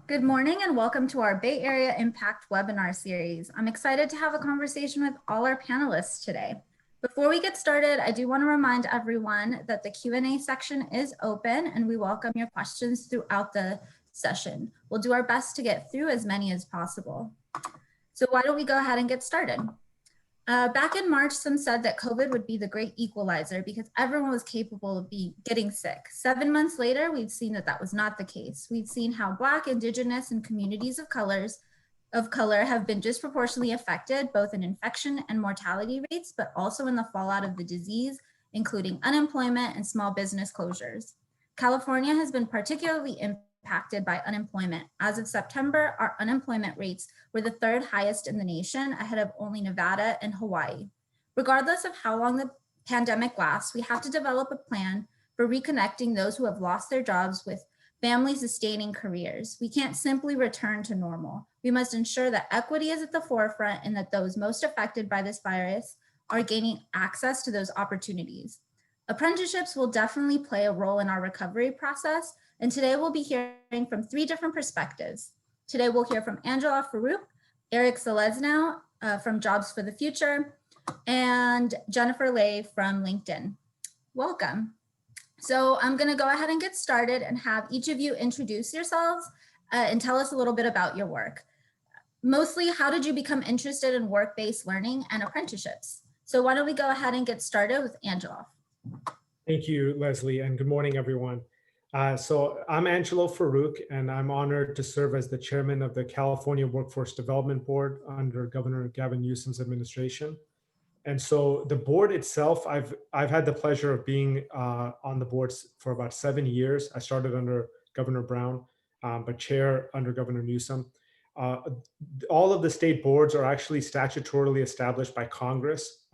Good morning and welcome to our Bay Area Impact webinar series. I'm excited to have a conversation with all our panelists today. Before we get started, I do want to remind everyone that the Q&A section is open and we welcome your questions throughout the session. We'll do our best to get through as many as possible. So why don't we go ahead and get started? Back in March, some said that COVID would be the great equalizer because everyone was capable of getting sick. 7 months later, we've seen that that was not the case. We've seen how Black, Indigenous, and communities of color have been disproportionately affected, both in infection and mortality rates, but also in the fallout of the disease, including unemployment and small business closures. California has been particularly impacted by unemployment. As of September, our unemployment rates were the third highest in the nation, ahead of only Nevada and Hawaii. Regardless of how long the pandemic lasts, we have to develop a plan for reconnecting those who have lost their jobs with family-sustaining careers. We can't simply return to normal. We must ensure that equity is at the forefront and that those most affected by this virus are gaining access to those opportunities. Apprenticeships will definitely play a role in our recovery process, and today we'll be hearing from 3 different perspectives. Today we'll hear from Angela Farouk, Eric Selesnow from Jobs for the Future, and Jennifer Lay from LinkedIn. Welcome. So I'm going to go ahead and get started and have each of you introduce yourselves and tell us a little bit about your work. Mostly, how did you become interested in work-based learning and apprenticeships? So why don't we go ahead and get started with Angela. Thank you, Leslie, and good morning, everyone. So I'm Angelo Farouk, and I'm honored to serve as the chairman of the California Workforce Development Board under Governor Gavin Newsom's administration. And so the board itself, I've had the pleasure of being on the boards for about 7 years. I started under Governor Brown, but chair under Governor Newsom. All of the state boards are actually statutorily established by Congress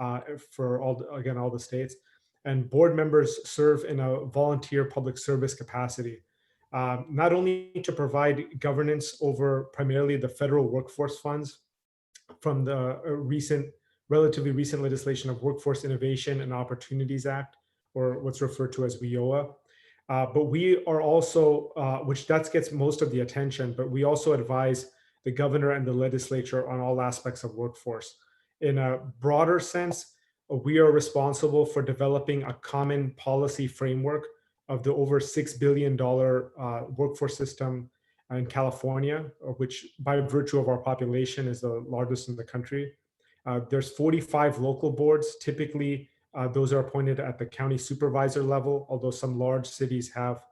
for all the states. And board members serve in a volunteer public service capacity, not only to provide governance over primarily the federal workforce funds from the relatively recent legislation of Workforce Innovation and Opportunities Act, or what's referred to as WIOA. But we are also, which that gets most of the attention, but we also advise the governor and the legislature on all aspects of workforce. In a broader sense, we are responsible for developing a common policy framework of the over $6 billion workforce system in California, which by virtue of our population is the largest in the country. There's 45 local boards. Typically, those are appointed at the county supervisor level, although some large cities have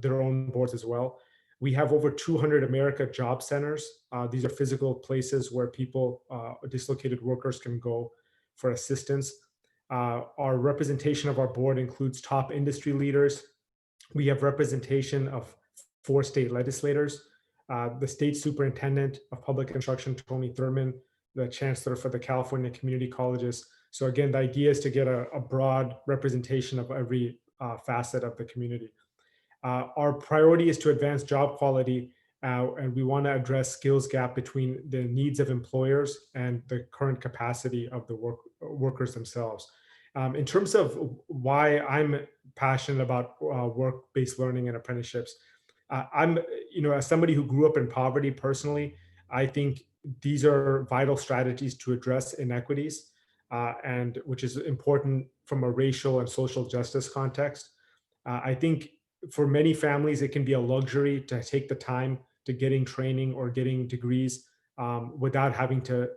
their own boards as well. We have over 200 America Job Centers. These are physical places where people, dislocated workers, can go for assistance. Our representation of our board includes top industry leaders. We have representation of 4 state legislators, the state superintendent of public instruction, Tony Thurman, the chancellor for the California community colleges. So again, the idea is to get a broad representation of every facet of the community. Our priority is to advance job quality, and we want to address skills gap between the needs of employers and the current capacity of the workers themselves. In terms of why I'm passionate about work-based learning and apprenticeships, as somebody who grew up in poverty personally, I think these are vital strategies to address inequities, and which is important from a racial and social justice context. I think for many families, it can be a luxury to take the time to getting training or getting degrees without having to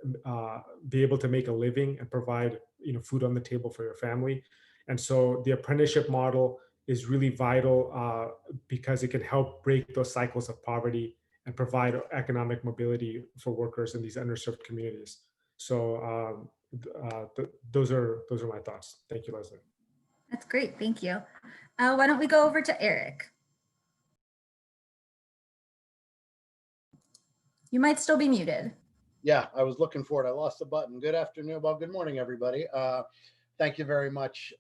be able to make a living and provide food on the table for your family. And so the apprenticeship model is really vital because it can help break those cycles of poverty and provide economic mobility for workers in these underserved communities. So those are my thoughts. Thank you, Leslie. That's great, thank you. Why don't we go over to Eric? You might still be muted. Yeah, I was looking for it. I lost the button. Good afternoon. Well, good morning, everybody. Thank you very much,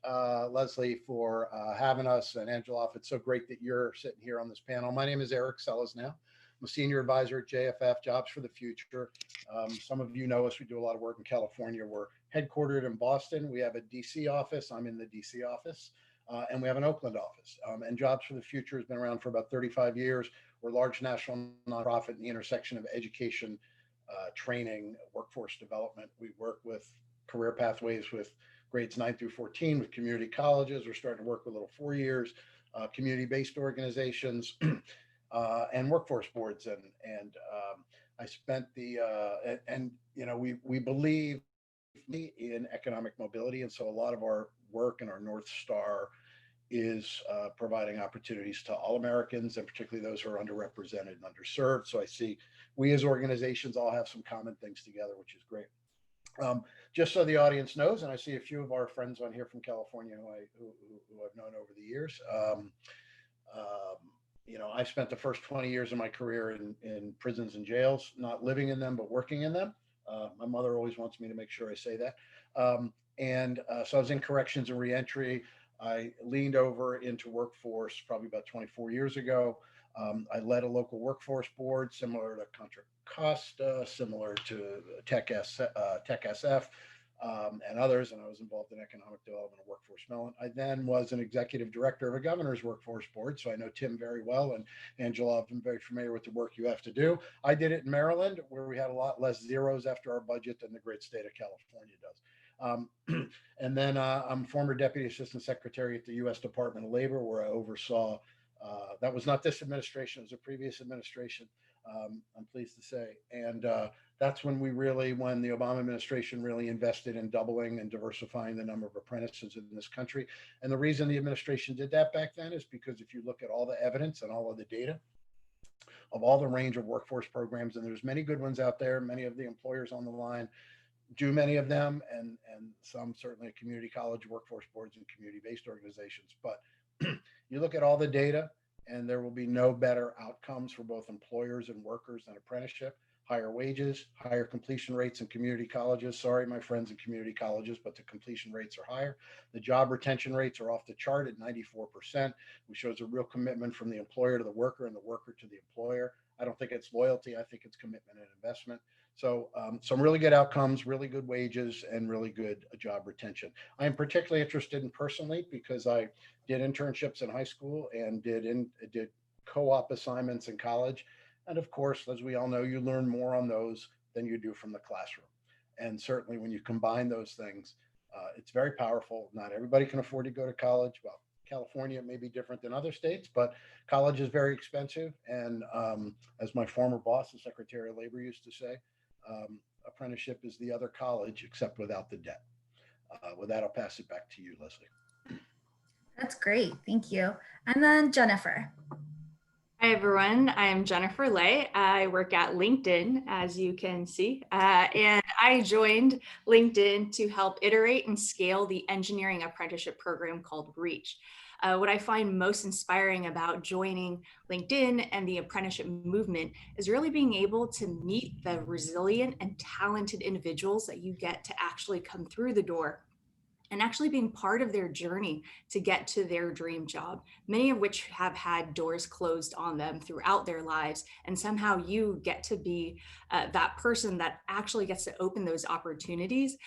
Leslie, for having us, and Angela. It's so great that you're sitting here on this panel. My name is Eric Selesnow. I'm a senior advisor at JFF, Jobs for the Future. Some of you know us. We do a lot of work in California. We're headquartered in Boston. We have a DC office. I'm in the DC office. and we have an Oakland office. And Jobs for the Future has been around for about 35 years. We're a large national nonprofit in the intersection of education, training, workforce development. We work with career pathways with grades 9 through 14 with community colleges. We're starting to work with little 4 years, community-based organizations, and workforce boards. And I spent we believe in economic mobility. And so a lot of our work and our North Star is providing opportunities to all Americans, and particularly those who are underrepresented and underserved. So I see we as organizations all have some common things together, which is great. Just so the audience knows, and I see a few of our friends on here from California who I've known over the years. I spent the first 20 years of my career in prisons and jails, not living in them, but working in them. My mother always wants me to make sure I say that. So I was in corrections and reentry. I leaned over into workforce probably about 24 years ago. I led a local workforce board similar to Contra Costa, similar to Tech SF, and others, and I was involved in economic development of Workforce Mellon. I then was an executive director of a governor's workforce board, so I know Tim very well, and Angela, I'm very familiar with the work you have to do. I did it in Maryland, where we had a lot less zeros after our budget than the great state of California does. And then I'm former Deputy Assistant Secretary at the U.S. Department of Labor, where I oversaw, that was not this administration, it was a previous administration, I'm pleased to say. And that's when when the Obama administration really invested in doubling and diversifying the number of apprentices in this country. And the reason the administration did that back then is because if you look at all the evidence and all of the data of all the range of workforce programs, and there's many good ones out there, many of the employers on the line do many of them, and some certainly at community college workforce boards and community-based organizations. But you look at all the data, and there will be no better outcomes for both employers and workers than apprenticeship. Higher wages, higher completion rates in community colleges. Sorry, my friends in community colleges, but the completion rates are higher. The job retention rates are off the chart at 94%, which shows a real commitment from the employer to the worker and the worker to the employer. I don't think it's loyalty. I think it's commitment and investment. So some really good outcomes, really good wages, and really good job retention. I am particularly interested in personally because I did internships in high school and did co-op assignments in college. And of course, as we all know, you learn more on those than you do from the classroom. And certainly when you combine those things, it's very powerful. Not everybody can afford to go to college. Well, California may be different than other states, but college is very expensive. And as my former boss, the Secretary of Labor, used to say, apprenticeship is the other college except without the debt. With that, I'll pass it back to you, Leslie. That's great. Thank you. And then Jennifer. Hi, everyone. I'm Jennifer Lay. I work at LinkedIn, as you can see, and I joined LinkedIn to help iterate and scale the engineering apprenticeship program called REACH. What I find most inspiring about joining LinkedIn and the apprenticeship movement is really being able to meet the resilient and talented individuals that you get to actually come through the door and actually being part of their journey to get to their dream job, many of which have had doors closed on them throughout their lives. And somehow you get to be that person that actually gets to open those opportunities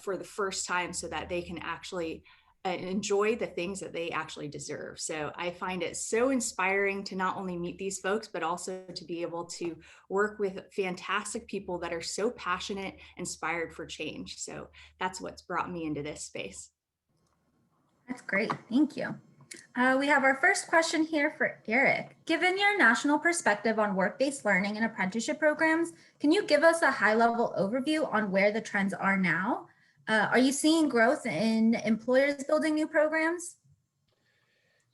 for the first time so that they can actually enjoy the things that they actually deserve. So I find it so inspiring to not only meet these folks, but also to be able to work with fantastic people that are so passionate, inspired for change. So that's what's brought me into this space. That's great. Thank you. We have our first question here for Eric. Given your national perspective on work-based learning and apprenticeship programs, can you give us a high-level overview on where the trends are now? Are you seeing growth in employers building new programs?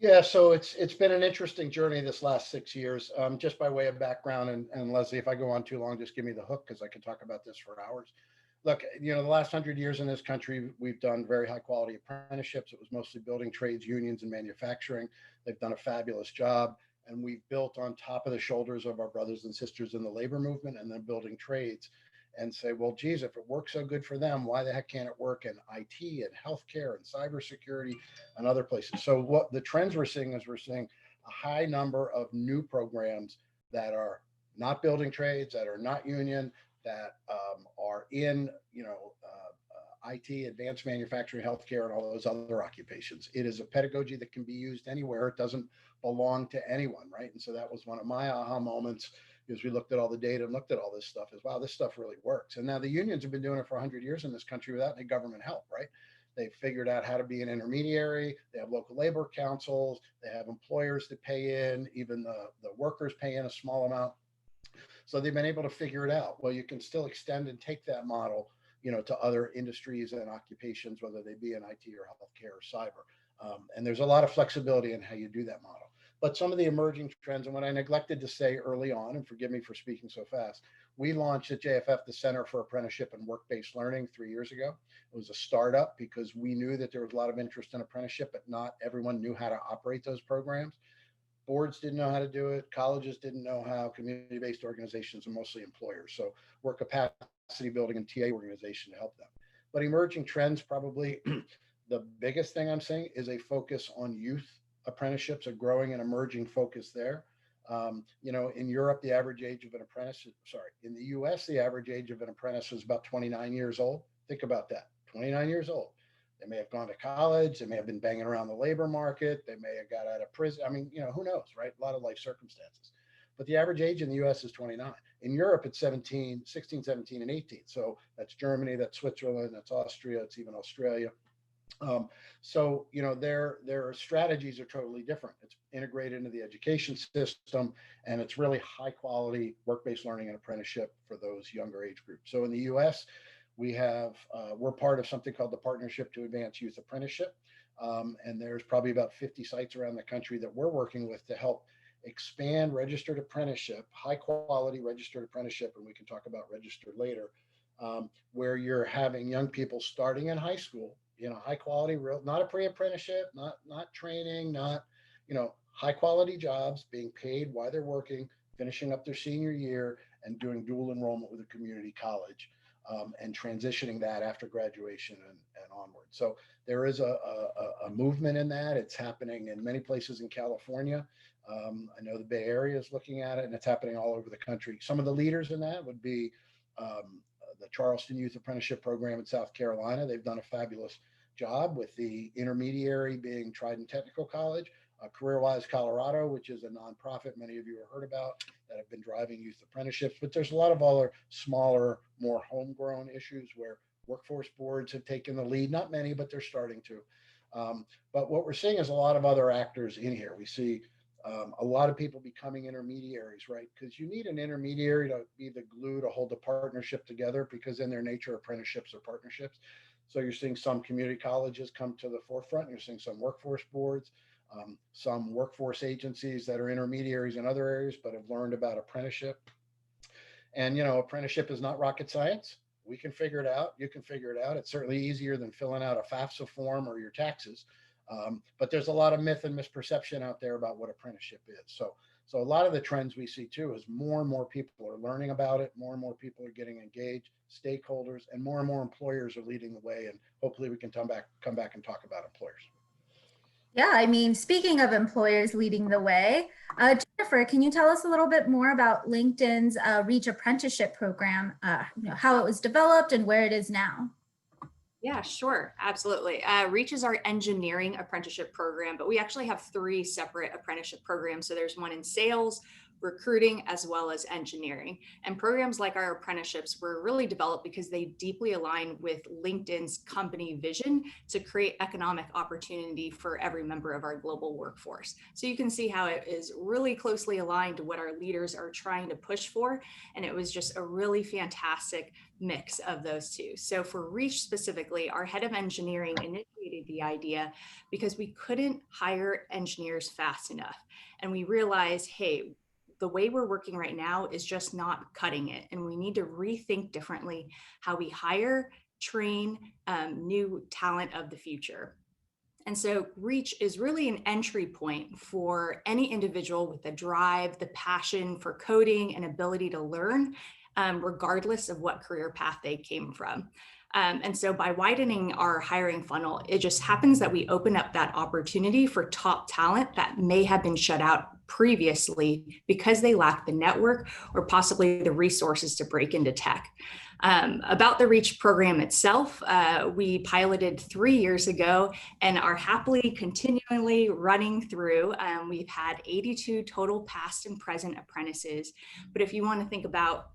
Yeah, so it's been an interesting journey this last 6 years. Just by way of background, and Leslie, if I go on too long, just give me the hook because I could talk about this for hours. Look, the last 100 years in this country, we've done very high quality apprenticeships. It was mostly building trades, unions, and manufacturing. They've done a fabulous job, and we've built on top of the shoulders of our brothers and sisters in the labor movement, and then building trades. And say, well, geez, if it works so good for them, why the heck can't it work in IT and healthcare and cybersecurity and other places? So what the trends we're seeing is we're seeing a high number of new programs that are not building trades, that are not union, that are in IT, advanced manufacturing, healthcare, and all those other occupations. It is a pedagogy that can be used anywhere. It doesn't belong to anyone, right? And so that was one of my aha moments, because we looked at all the data and looked at all this stuff, is wow, this stuff really works. And now the unions have been doing it for 100 years in this country without any government help, right? They've figured out how to be an intermediary. They have local labor councils. They have employers that pay in, even the workers pay in a small amount. So they've been able to figure it out. Well, you can still extend and take that model, to other industries and occupations, whether they be in IT or healthcare or cyber. And there's a lot of flexibility in how you do that model. But some of the emerging trends, and what I neglected to say early on, and forgive me for speaking so fast, we launched at JFF the Center for Apprenticeship and Work-Based Learning 3 years ago. It was a startup because we knew that there was a lot of interest in apprenticeship, but not everyone knew how to operate those programs. Boards didn't know how to do it. Colleges didn't know how. Community-based organizations are mostly employers. So we're capacity building and TA organization to help them. But emerging trends, probably the biggest thing I'm seeing is a focus on youth apprenticeships, a growing and emerging focus there. In Europe, the average age of an apprentice, in the US, the average age of an apprentice is about 29 years old. Think about that, 29 years old. They may have gone to college. They may have been banging around the labor market. They may have got out of prison. I mean, who knows, right? A lot of life circumstances. But the average age in the US is 29. In Europe, it's 16, 17, and 18. So that's Germany, that's Switzerland, that's Austria, it's even Australia. Their strategies are totally different. It's integrated into the education system, and it's really high quality work-based learning and apprenticeship for those younger age groups. So in the US, we're part of something called the Partnership to Advance Youth Apprenticeship. And there's probably about 50 sites around the country that we're working with to help expand registered apprenticeship, high quality registered apprenticeship, and we can talk about registered later, where you're having young people starting in high school, high quality, not a pre-apprenticeship, not training, not, high quality jobs, being paid while they're working, finishing up their senior year, and doing dual enrollment with a community college, and transitioning that after graduation and onward. So there is a movement in that. It's happening in many places in California. I know the Bay Area is looking at it, and it's happening all over the country. Some of the leaders in that would be the Charleston Youth Apprenticeship Program in South Carolina. They've done a fabulous job with the intermediary being Trident Technical College, CareerWise Colorado, which is a nonprofit many of you have heard about, that have been driving youth apprenticeships. But there's a lot of other smaller, more homegrown issues where workforce boards have taken the lead. Not many, but they're starting to. But what we're seeing is a lot of other actors in here. We see a lot of people becoming intermediaries, right? Because you need an intermediary to be the glue to hold the partnership together, because in their nature, apprenticeships are partnerships. So you're seeing some community colleges come to the forefront. You're seeing some workforce boards, some workforce agencies that are intermediaries in other areas, but have learned about apprenticeship. And, apprenticeship is not rocket science. We can figure it out. You can figure it out. It's certainly easier than filling out a FAFSA form or your taxes. But there's a lot of myth and misperception out there about what apprenticeship is. So a lot of the trends we see too is more and more people are learning about it. More and more people are getting engaged, stakeholders, and more employers are leading the way. And hopefully we can come back and talk about employers. Yeah, I mean, speaking of employers leading the way, Jennifer, can you tell us a little bit more about LinkedIn's Reach Apprenticeship Program, how it was developed and where it is now? Yeah, sure. Absolutely. Reach is our engineering apprenticeship program, but we actually have 3 separate apprenticeship programs. So there's one in sales, recruiting, as well as engineering. And programs like our apprenticeships were really developed because they deeply align with LinkedIn's company vision to create economic opportunity for every member of our global workforce. So you can see how it is really closely aligned to what our leaders are trying to push for. And it was just a really fantastic mix of those two. So for Reach specifically, our head of engineering initiated the idea because we couldn't hire engineers fast enough. And we realized, hey, the way we're working right now is just not cutting it. And we need to rethink differently how we hire, train new talent of the future. And so Reach is really an entry point for any individual with the drive, the passion for coding and ability to learn, regardless of what career path they came from. And so by widening our hiring funnel, it just happens that we open up that opportunity for top talent that may have been shut out previously because they lack the network or possibly the resources to break into tech. About the REACH program itself, we piloted 3 years ago and are happily continually running through. We've had 82 total past and present apprentices. But if you want to think about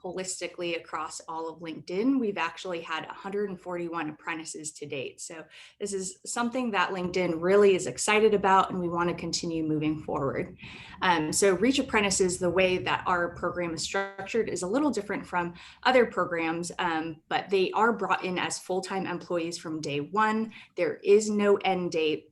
holistically across all of LinkedIn, we've actually had 141 apprentices to date. So this is something that LinkedIn really is excited about, and we want to continue moving forward. So Reach Apprentices, the way that our program is structured is a little different from other programs, but they are brought in as full-time employees from day one. There is no end date.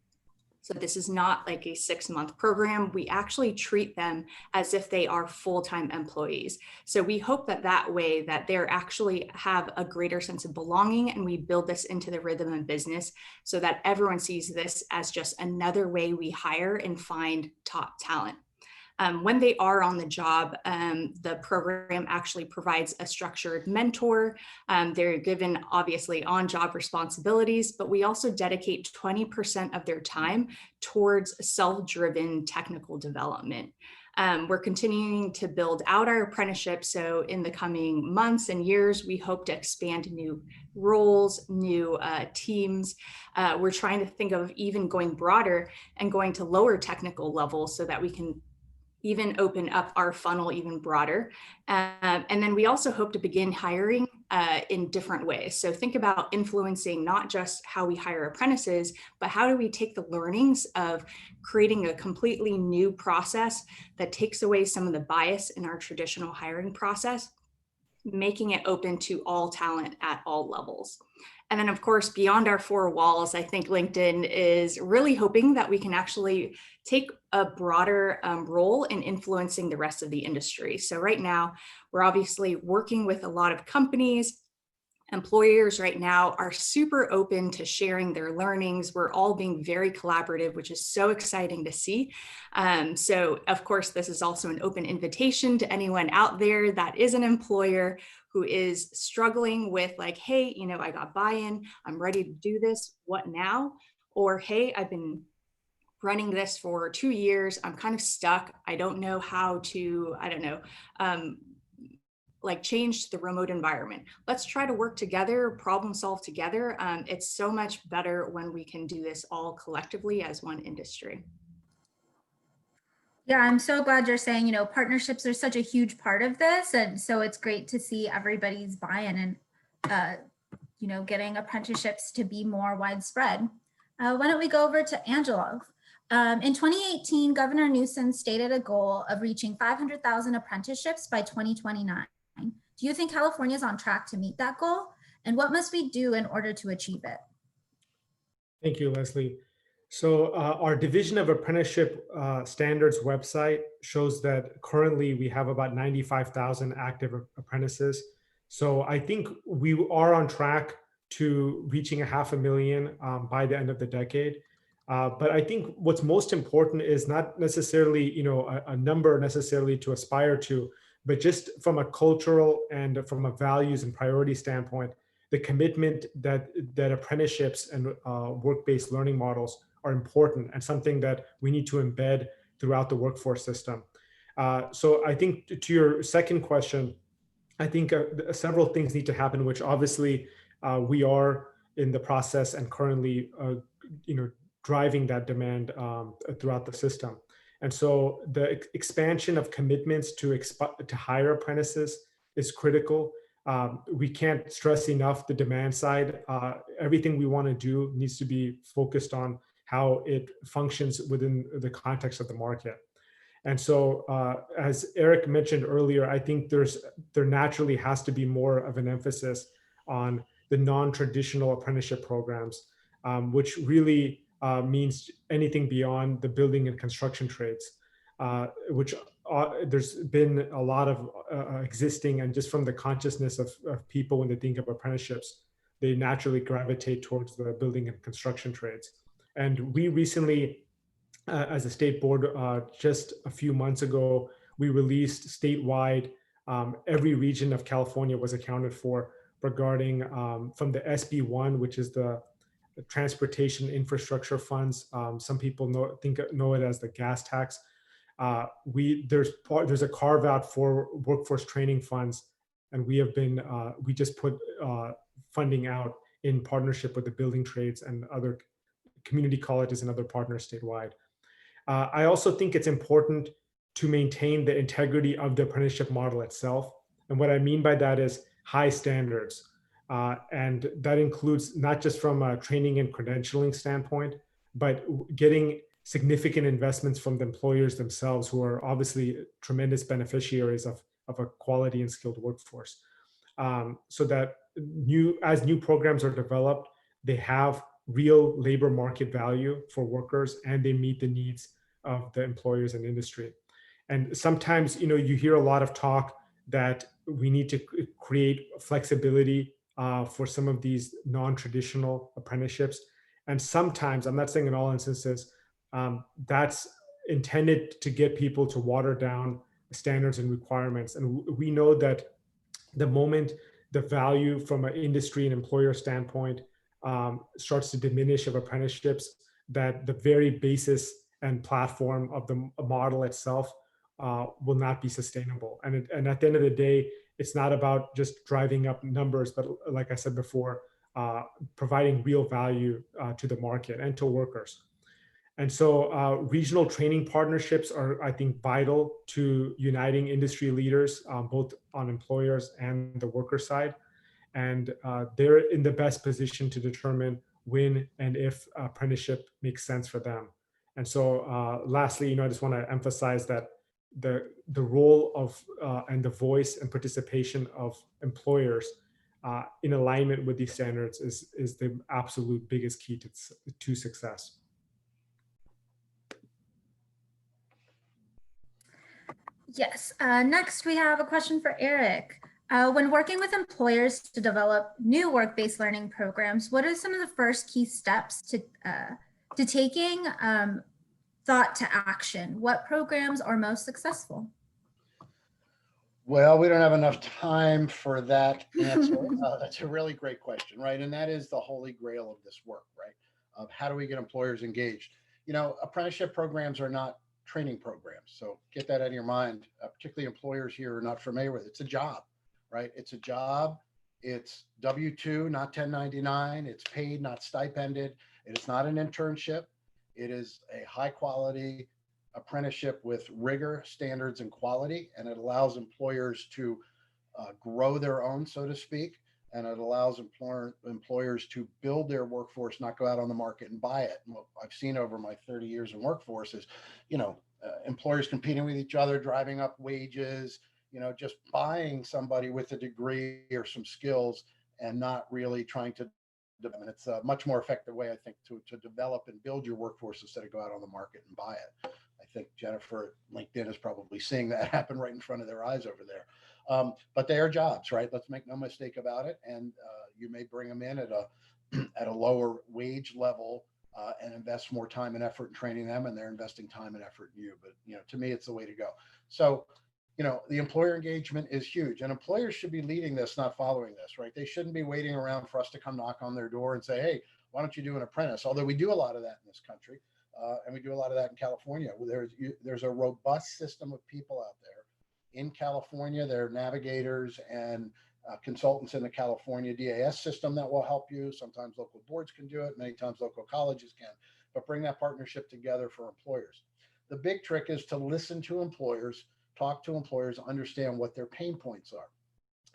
So this is not like a 6-month program. We actually treat them as if they are full-time employees. So we hope that that way that they're actually have a greater sense of belonging, and we build this into the rhythm of business so that everyone sees this as just another way we hire and find top talent. When they are on the job, the program actually provides a structured mentor. They're given obviously on-job responsibilities, but we also dedicate 20% of their time towards self-driven technical development. We're continuing to build out our apprenticeship. So in the coming months and years, we hope to expand new roles, new teams. We're trying to think of even going broader and going to lower technical levels so that we can even open up our funnel even broader. And then we also hope to begin hiring in different ways. So think about influencing not just how we hire apprentices, but how do we take the learnings of creating a completely new process that takes away some of the bias in our traditional hiring process, making it open to all talent at all levels. And then of course, beyond our 4 walls, I think LinkedIn is really hoping that we can actually take a broader role in influencing the rest of the industry. So right now, we're obviously working with a lot of companies. Employers right now are super open to sharing their learnings. We're all being very collaborative, which is so exciting to see. So of course, this is also an open invitation to anyone out there that is an employer who is struggling with like, hey, you know, I got buy-in, I'm ready to do this, what now? Or, hey, I've been running this for 2 years, I'm kind of stuck, I don't know how to, like change the remote environment. Let's try to work together, problem solve together. It's so much better when we can do this all collectively as one industry. Yeah, I'm so glad you're saying, you know, partnerships are such a huge part of this. And so it's great to see everybody's buy-in and, you know, getting apprenticeships to be more widespread. Why don't we go over to Angela? In 2018, Governor Newsom stated a goal of reaching 500,000 apprenticeships by 2029. Do you think California is on track to meet that goal? And what must we do in order to achieve it? Thank you, Leslie. So our Division of Apprenticeship Standards website shows that currently we have about 95,000 active apprentices. So I think we are on track to reaching 500,000 by the end of the decade. But I think what's most important is not necessarily, you know, a number necessarily to aspire to, but just from a cultural and from a values and priority standpoint, the commitment that apprenticeships and work-based learning models are important and something that we need to embed throughout the workforce system. So I think to your second question, I think several things need to happen, which obviously we are in the process and currently, you know, driving that demand throughout the system. And so the expansion of commitments to hire apprentices is critical. We can't stress enough the demand side. Everything we want to do needs to be focused on how it functions within the context of the market. And so as Eric mentioned earlier, I think there naturally has to be more of an emphasis on the non-traditional apprenticeship programs, which really means anything beyond the building and construction trades, which there's been a lot of existing, and just from the consciousness of people when they think of apprenticeships, they naturally gravitate towards the building and construction trades. And we recently, as a state board, just a few months ago, we released statewide, every region of California was accounted for regarding from the SB1, which is the transportation infrastructure funds. Some people know it as the gas tax. There's a carve out for workforce training funds, and we just put funding out in partnership with the building trades and other community colleges and other partners statewide. I also think it's important to maintain the integrity of the apprenticeship model itself. And what I mean by that is high standards. And that includes not just from a training and credentialing standpoint, but getting significant investments from the employers themselves, who are obviously tremendous beneficiaries of a quality and skilled workforce. So that as new programs are developed, they have real labor market value for workers, and they meet the needs of the employers and industry. And sometimes, you hear a lot of talk that we need to create flexibility for some of these non-traditional apprenticeships. And sometimes, I'm not saying in all instances, that's intended to get people to water down standards and requirements. And we know that the moment the value from an industry and employer standpoint starts to diminish of apprenticeships, that the very basis and platform of the model itself will not be sustainable. And at the end of the day, it's not about just driving up numbers, but like I said before, providing real value to the market and to workers. And so regional training partnerships are, I think, vital to uniting industry leaders, both on employers and the worker side. And they're in the best position to determine when and if apprenticeship makes sense for them. And so lastly, I just want to emphasize that the role of and the voice and participation of employers in alignment with these standards is the absolute biggest key to success. Yes. Next, we have a question for Eric. When working with employers to develop new work-based learning programs, what are some of the first key steps to taking thought to action? What programs are most successful? Well, we don't have enough time for that answer. That's a really great question, right? And that is the holy grail of this work, right? Of how do we get employers engaged? Apprenticeship programs are not training programs. So get that out of your mind, particularly employers here who are not familiar with it. It's a job, right? It's a job. It's W-2, not 1099. It's paid, not stipended. It is not an internship. It is a high quality apprenticeship with rigor, standards, and quality. And it allows employers to grow their own, so to speak. And it allows employers to build their workforce, not go out on the market and buy it. And what I've seen over my 30 years in workforce is, employers competing with each other, driving up wages, just buying somebody with a degree or some skills and not really trying to. And it's a much more effective way, I think, to develop and build your workforce instead of go out on the market and buy it. I think Jennifer at LinkedIn is probably seeing that happen right in front of their eyes over there. But they are jobs, right? Let's make no mistake about it. And you may bring them in at a lower wage level and invest more time and effort in training them, and they're investing time and effort in you. But to me, it's the way to go. So the employer engagement is huge, and employers should be leading this, not following this, right? They shouldn't be waiting around for us to come knock on their door and say, hey, why don't you do an apprentice? Although we do a lot of that in this country, and we do a lot of that in California. There's a robust system of people out there. In California, there are navigators and consultants in the California DAS system that will help you. Sometimes local boards can do it. Many times local colleges can. But bring that partnership together for employers. The big trick is to listen to employers, talk to employers, understand what their pain points are.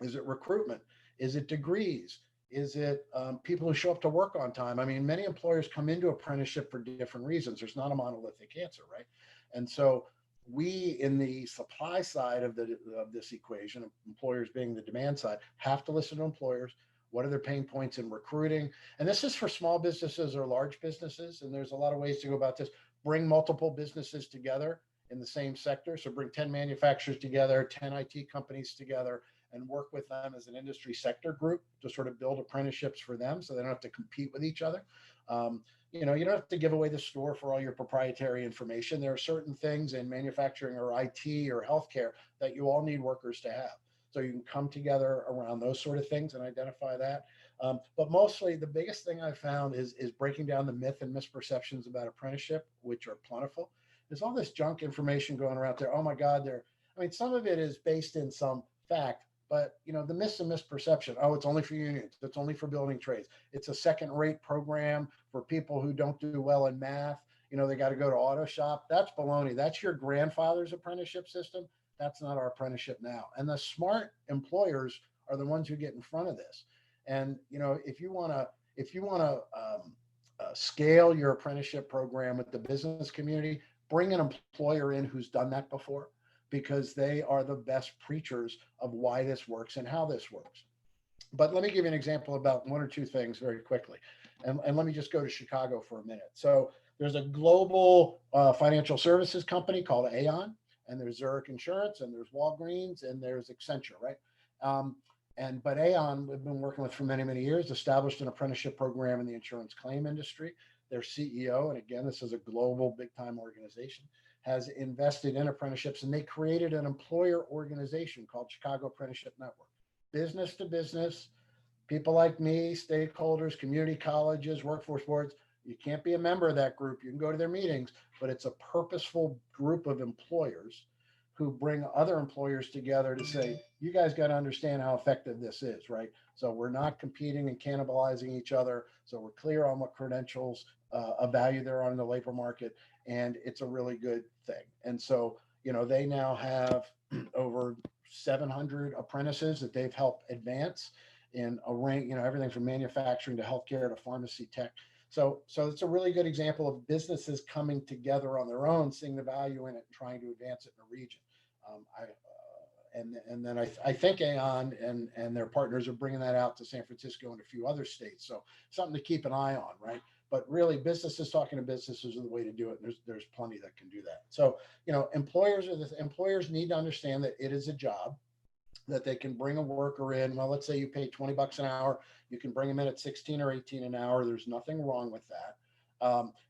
Is it recruitment? Is it degrees? Is it people who show up to work on time? I mean, many employers come into apprenticeship for different reasons. There's not a monolithic answer, right? And so we, in the supply side of this equation, employers being the demand side, have to listen to employers. What are their pain points in recruiting? And this is for small businesses or large businesses. And there's a lot of ways to go about this. Bring multiple businesses together in the same sector. So bring 10 manufacturers together, 10 IT companies together, and work with them as an industry sector group to sort of build apprenticeships for them so they don't have to compete with each other. You don't have to give away the store for all your proprietary information. There are certain things in manufacturing or IT or healthcare that you all need workers to have. So you can come together around those sort of things and identify that. But mostly the biggest thing I've found is breaking down the myth and misperceptions about apprenticeship, which are plentiful. there's all this junk information going around there. Oh my God, I mean, some of it is based in some fact, but you know, the myths and misperception. Oh, it's only for unions. It's only for building trades. It's a second-rate program for people who don't do well in math. You know, they got to go to auto shop. That's baloney. That's your grandfather's apprenticeship system. That's not our apprenticeship now. And the smart employers are the ones who get in front of this. And you know, if you want to scale your apprenticeship program with the business community, bring an employer in who's done that before, because they are the best preachers of why this works and how this works. But let me give you an example about one or two things very quickly. And let me just go to Chicago for a minute. So there's a global financial services company called Aon, and there's Zurich Insurance, and there's Walgreens, and there's Accenture, right? But Aon, we've been working with for many, many years, established an apprenticeship program in the insurance claim industry. Their CEO, and again, this is a global big time organization, has invested in apprenticeships, and they created an employer organization called Chicago Apprenticeship Network. Business to business, people like me, stakeholders, community colleges, workforce boards. You can't be a member of that group. You can go to their meetings, but it's a purposeful group of employers who bring other employers together to say, you guys got to understand how effective this is, right? So we're not competing and cannibalizing each other. So we're clear on what credentials of value there are in the labor market. And it's a really good thing. And so, you know, they now have over 700 apprentices that they've helped advance in a range, you know, everything from manufacturing to healthcare to pharmacy tech. So it's a really good example of businesses coming together on their own, seeing the value in it, and trying to advance it in a region. And then I think Aon and their partners are bringing that out to San Francisco and a few other states. So something to keep an eye on, right? But really, businesses talking to businesses are the way to do it. There's plenty that can do that. So, you know, employers need to understand that it is a job, that they can bring a worker in. Well, let's say you pay $20 an hour, you can bring them in at 16 or 18 an hour. There's nothing wrong with that.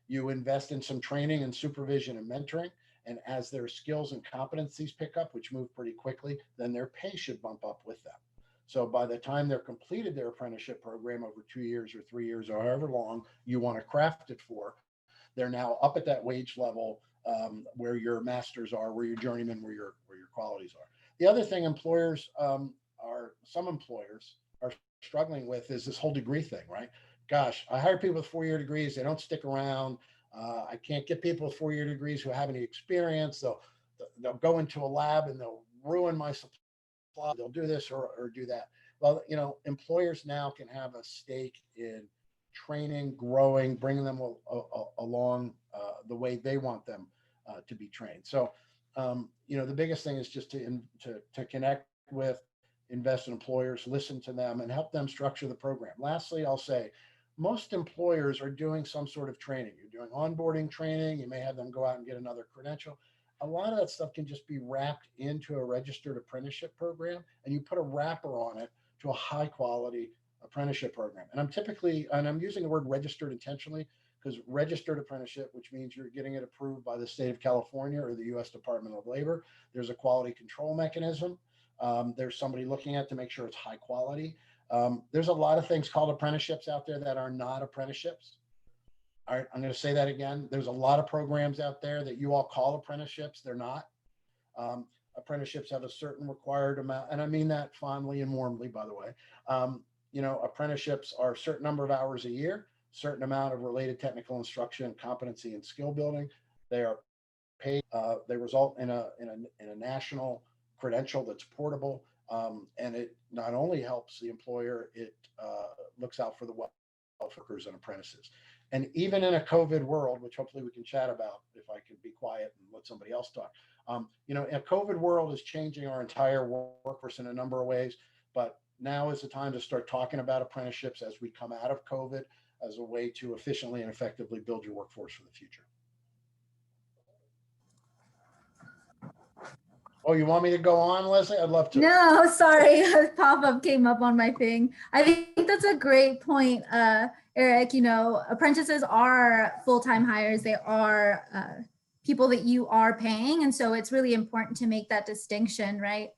You invest in some training and supervision and mentoring. And as their skills and competencies pick up, which move pretty quickly, then their pay should bump up with them. So by the time they're completed their apprenticeship program over 2 years or 3 years or however long you want to craft it for, they're now up at that wage level where your masters are, where your journeymen, where your qualities are. The other thing some employers are struggling with is this whole degree thing, right? Gosh, I hire people with 4-year degrees. They don't stick around. I can't get people with 4-year degrees who have any experience. They'll go into a lab and they'll ruin my supply. They'll do this or do that. Well, you know, employers now can have a stake in training, growing, bringing them along the way they want them to be trained. So, you know, the biggest thing is just to connect with, invest in employers, listen to them, and help them structure the program. Lastly, I'll say, most employers are doing some sort of training. You're doing onboarding training. You may have them go out and get another credential. A lot of that stuff can just be wrapped into a registered apprenticeship program, and you put a wrapper on it to a high quality apprenticeship program. And I'm using the word registered intentionally, because registered apprenticeship, which means you're getting it approved by the state of California or the U.S. Department of Labor. There's a quality control mechanism. There's somebody looking at to make sure it's high quality. There's a lot of things called apprenticeships out there that are not apprenticeships. All right, I'm going to say that again. There's a lot of programs out there that you all call apprenticeships. They're not. Apprenticeships have a certain required amount, and I mean that fondly and warmly, by the way. You know, apprenticeships are a certain number of hours a year, certain amount of related technical instruction, competency, and skill building. They are paid. They result in a national credential that's portable, and it not only helps the employer, it looks out for the workers and apprentices. And even in a COVID world, which hopefully we can chat about if I can be quiet and let somebody else talk, you know, a COVID world is changing our entire workforce in a number of ways, but now is the time to start talking about apprenticeships as we come out of COVID as a way to efficiently and effectively build your workforce for the future. Oh, you want me to go on, Leslie? I'd love to. No, sorry, a pop-up came up on my thing. I think that's a great point, Eric. You know, apprentices are full-time hires. They are people that you are paying. And so it's really important to make that distinction, right?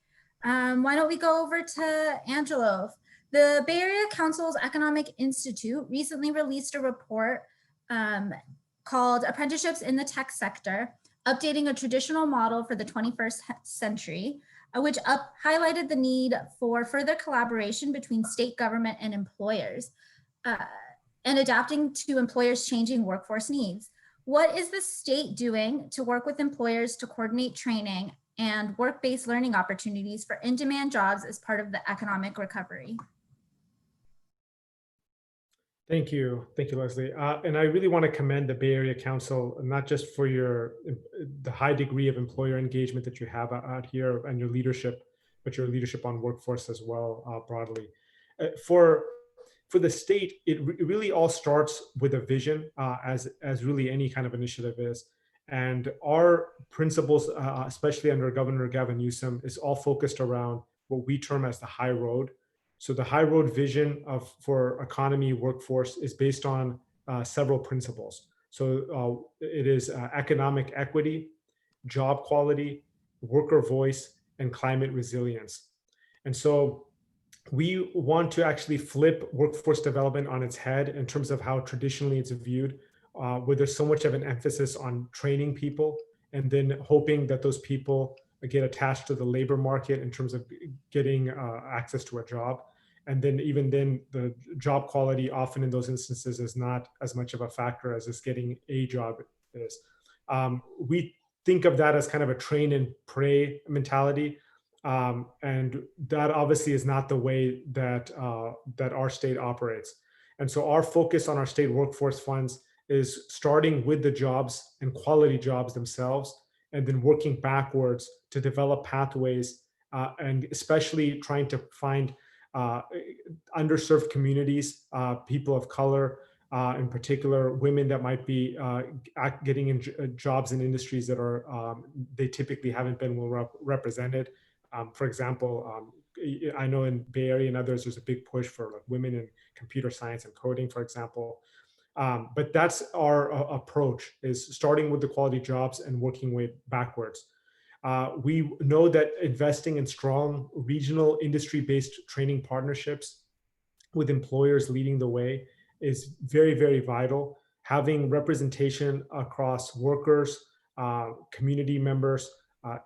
Why don't we go over to Angelo? The Bay Area Council's Economic Institute recently released a report called Apprenticeships in the Tech Sector. updating a traditional model for the 21st century, which highlighted the need for further collaboration between state government and employers, and adapting to employers' changing workforce needs. What is the state doing to work with employers to coordinate training and work-based learning opportunities for in-demand jobs as part of the economic recovery? Thank you, Leslie. And I really want to commend the Bay Area Council, not just for the high degree of employer engagement that you have out here and your leadership, but your leadership on workforce as well, broadly. For the state, it really all starts with a vision, as really any kind of initiative is. And our principles, especially under Governor Gavin Newsom, is all focused around what we term as the high road. So the high road vision for economy workforce is based on several principles. So it is economic equity, job quality, worker voice, and climate resilience. And so we want to actually flip workforce development on its head in terms of how traditionally it's viewed, where there's so much of an emphasis on training people and then hoping that those people get attached to the labor market in terms of getting access to a job. And then even then, the job quality often in those instances is not as much of a factor as just getting a job is. We think of that as kind of a train and pray mentality. And that obviously is not the way that our state operates. And so our focus on our state workforce funds is starting with the jobs and quality jobs themselves, and then working backwards to develop pathways, and especially trying to find underserved communities, people of color, in particular, women that might be getting in jobs in industries that are they typically haven't been well represented. For example, I know in Bay Area and others, there's a big push for like women in computer science and coding, for example. But that's our approach, is starting with the quality jobs and working way backwards. We know that investing in strong regional industry-based training partnerships with employers leading the way is very, very vital. Having representation across workers, community members,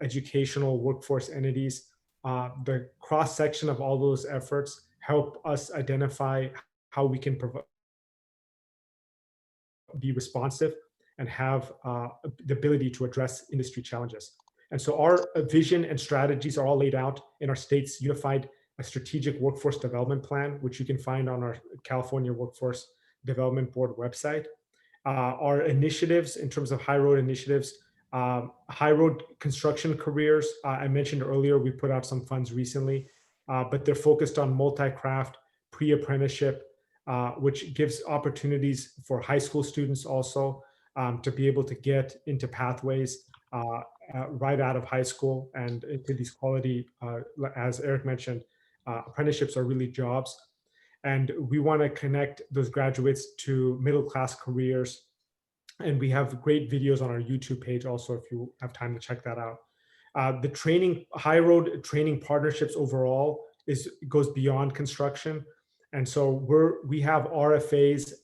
educational workforce entities, the cross-section of all those efforts help us identify how we can be responsive and have the ability to address industry challenges. And so our vision and strategies are all laid out in our state's unified strategic workforce development plan, which you can find on our California Workforce Development Board website. Our initiatives in terms of high road initiatives, high road construction careers, I mentioned earlier, we put out some funds recently, but they're focused on multi-craft, pre-apprenticeship, which gives opportunities for high school students also to be able to get into pathways right out of high school and into these quality, as Eric mentioned, apprenticeships are really jobs. And we want to connect those graduates to middle-class careers. And we have great videos on our YouTube page also, if you have time to check that out. The training, high road training partnerships overall goes beyond construction. And so we have RFAs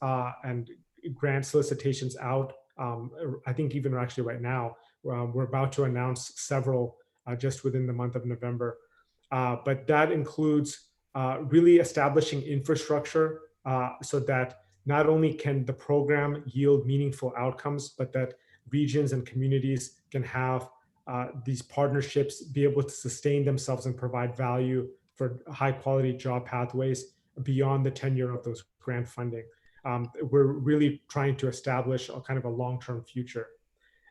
and grant solicitations out. I think even actually right now, we're about to announce several just within the month of November. But that includes really establishing infrastructure so that not only can the program yield meaningful outcomes, but that regions and communities can have these partnerships be able to sustain themselves and provide value for high quality job pathways beyond the tenure of those grant funding. We're really trying to establish a kind of a long-term future.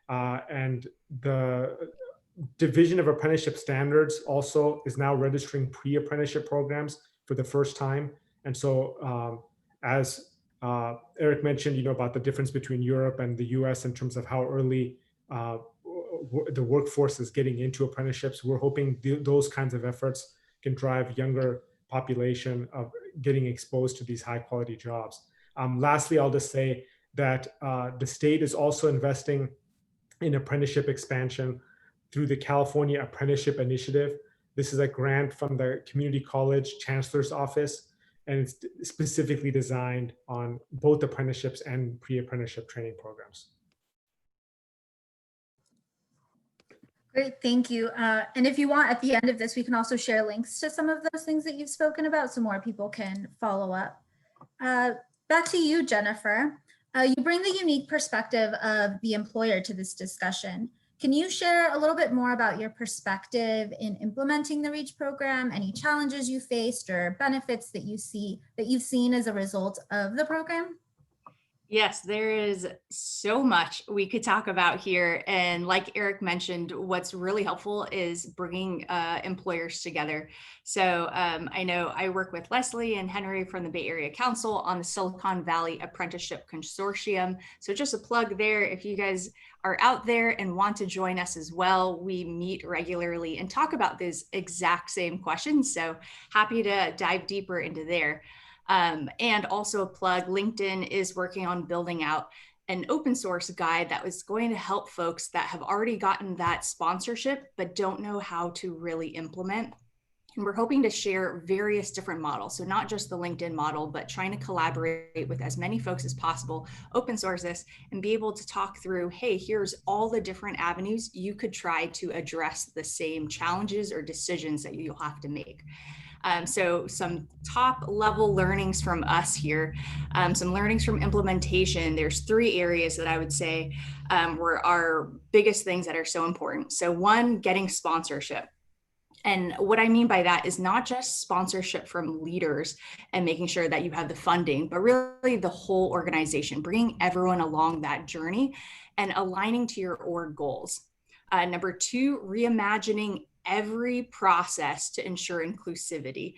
And the Division of Apprenticeship Standards also is now registering pre-apprenticeship programs for the first time. And so as Eric mentioned, about the difference between Europe and the US in terms of how early the workforce is getting into apprenticeships, we're hoping those kinds of efforts can drive younger population of getting exposed to these high quality jobs. Lastly, I'll just say that the state is also investing in apprenticeship expansion through the California Apprenticeship Initiative. This is a grant from the Community College Chancellor's Office, and it's specifically designed on both apprenticeships and pre-apprenticeship training programs. Great, thank you. And if you want, at the end of this, we can also share links to some of those things that you've spoken about so more people can follow up. Back to you, Jennifer. You bring the unique perspective of the employer to this discussion. Can you share a little bit more about your perspective in implementing the REACH program, any challenges you faced or benefits that you've seen as a result of the program? Yes, there is so much we could talk about here. And like Eric mentioned, what's really helpful is bringing employers together. So I know I work with Leslie and Henry from the Bay Area Council on the Silicon Valley Apprenticeship Consortium. So just a plug there, if you guys are out there and want to join us as well, we meet regularly and talk about these exact same questions. So happy to dive deeper into there. And also a plug, LinkedIn is working on building out an open source guide that was going to help folks that have already gotten that sponsorship, but don't know how to really implement. And we're hoping to share various different models. So not just the LinkedIn model, but trying to collaborate with as many folks as possible, open source this, and be able to talk through, hey, here's all the different avenues you could try to address the same challenges or decisions that you'll have to make. So some top level learnings from us here, some learnings from implementation. There's 3 areas that I would say were our biggest things that are so important. So one, getting sponsorship. And what I mean by that is not just sponsorship from leaders and making sure that you have the funding, but really the whole organization, bringing everyone along that journey and aligning to your org goals. Number 2, reimagining every process to ensure inclusivity.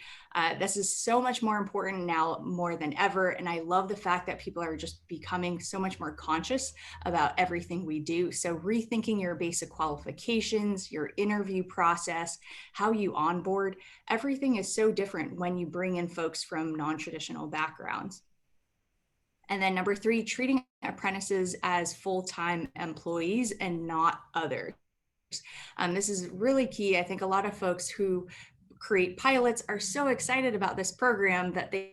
This is so much more important now more than ever. And I love the fact that people are just becoming so much more conscious about everything we do. So rethinking your basic qualifications, your interview process, how you onboard, everything is so different when you bring in folks from non-traditional backgrounds. And then number 3, treating apprentices as full-time employees and not others. This is really key. I think a lot of folks who create pilots are so excited about this program that they